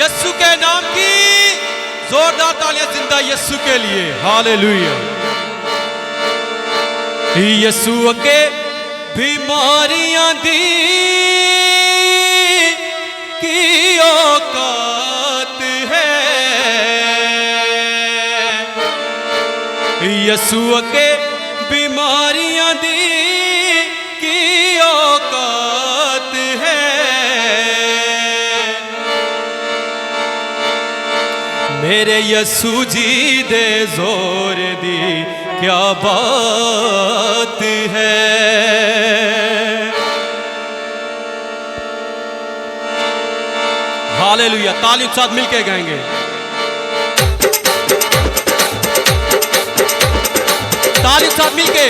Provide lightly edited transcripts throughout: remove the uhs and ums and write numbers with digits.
यीशु के नाम की जोरदार तालियां जिंदा यीशु के लिए। हालेलुया। यीशु के बीमारियां दी की औकात है, यीशु के बीमारियां दी की औकात है। मेरे यीशु जी दे जोर दी क्या बात है। हालेलुया। तालियों के साथ मिलके गाएंगे। तालियों के साथ मिलके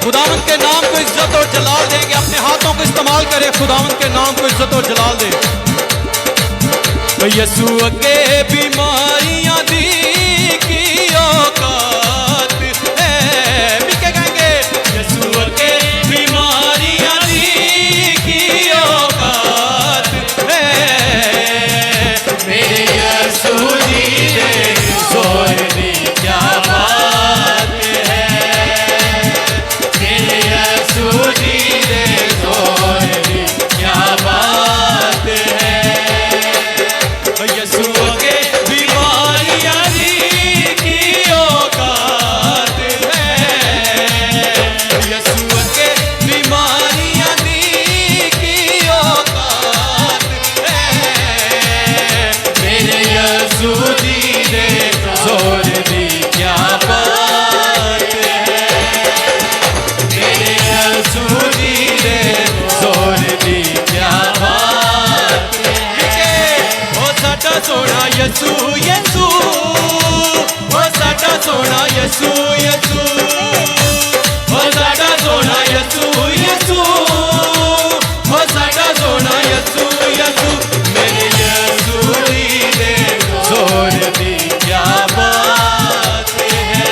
खुदावंद के नाम को इज्जत और जलाल देंगे। अपने हाथों को इस्तेमाल करें, खुदावंद के नाम को इज्जत और जलाल दें। यीशु के बीमारियां दी की औकात है। मिलके गाएंगे। यीशु के बीमारियां दी की औकात है। मेरे यीशु जी दे जोर दी क्या बात है। मेरे यीशु जी दे जोर दी क्या बात है। यीशु के बीमारियां दी की औकात है। यीशु के बीमारियां दी की औकात है। मेरे यीशु जी दे जोर दी क्या बात है। मेरे यीशु जी दे जोर दी क्या बात है। ओ साडा सोना यीशु यीशु, ओ साडा सोना यीशु यीशु, ओ साडा सोना यीशु यीशु, ओ साडा सोना यीशु यीशु। मेरे यीशु जी दे जोर दी क्या बात है।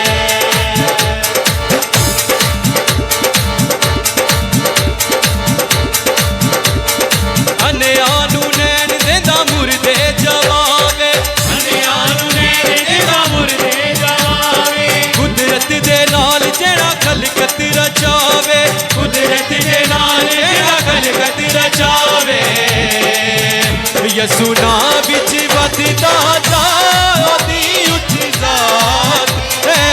अन्यानू नैन देंदा मुर्दे जवावे, अन्यानू नैन देंदा मुर्दे जवावे। कुदरत दे नाल जेड़ा खलकत रचावे, कुदरत दे नाल जेड़ा खलकत रचावे। यीशु नाम विच वधदा जा ओदी उच्ची जात है।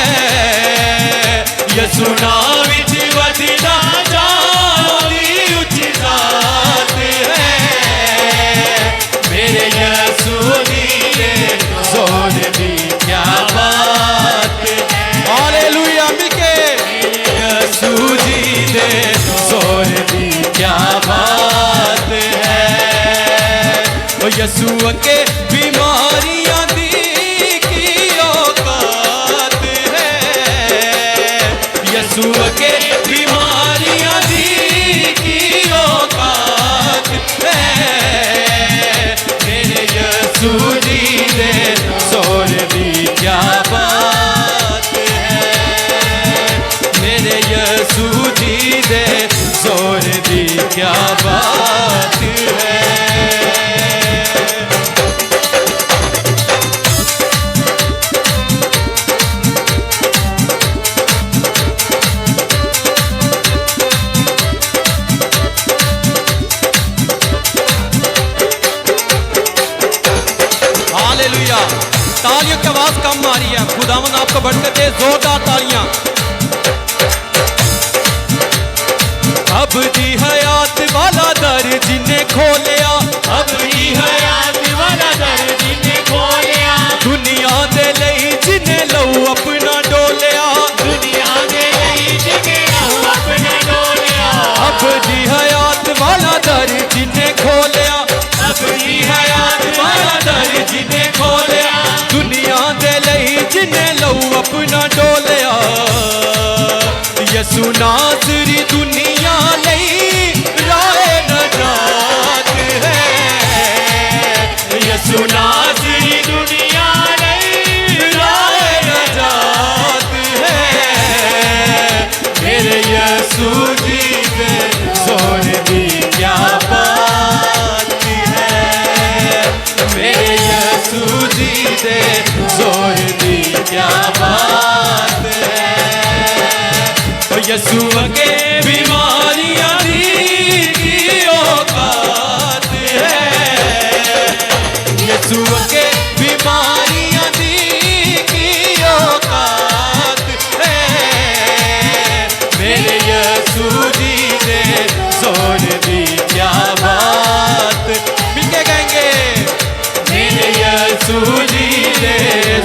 यीशु नाम विच वधदा जा ओदी उच्ची जात है। मेरे यीशु जी दे जोर दी क्या बात है। हालेलुया। मिलके यीशु जी दे जोर दी क्या बात है। ओ यीशु के बीमारियां दी की औकात है। यीशु के बीमारियां दी की औकात है। मेरे यीशु जी दे जोर दी क्या बात है। मेरे यीशु जी दे जोर दी क्या बात है। हालेलुया। तालियों की आवाज कम आ रही है। खुदावंद आपको बढ़कर दे जोरदार तालियां। अब दी हयात वाला दर जिन्हें खोलिया, अब दी हयात वाला दर जिन्हें खोलिया। दुनिया दे लई जिन्हें लहू अपना डोलिया, दुनिया दे लई जिन्हें लहू अपना डोलिया। अब दी हयात वाला दर जिन्हें खोलिया, अब दी हयात वाला दर जिन्हें खोलिया। दुनिया दे लई जिन्हें लहू अपना डोलिया। यीशु नासरी दुनिया लई राहे नजात है। यीशु नासरी दुनिया लई राहे नजात है। मेरे यीशु जी दे जोर दी क्या बात है। मेरे यसू के बीमारियां की औकात है, यसू के बीमारियां की औकात है। मेरे यसू जी ने जोर दी क्या बात, मिलके गाएंगे। मेरे यसू जी ने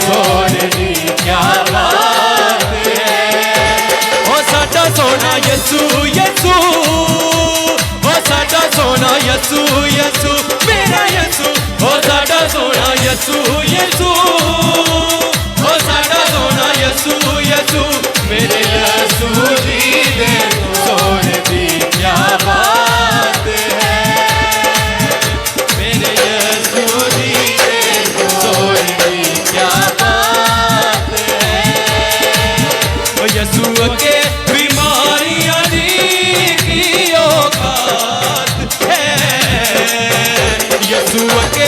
जोर दी क्या बात है। ओ साडा सोना यसू यसू, ओ साडा सोना यसू यसू, मेरा यसू। ओ साडा सोना यसू यसू, ओ साडा सोना यसू यसू, मेरे यसू जी ने जोर दी क्या बात है। मेरे यसू जी ने जोर दी क्या बात है। ओ यसू के बीमारियां की औकात है, यसू के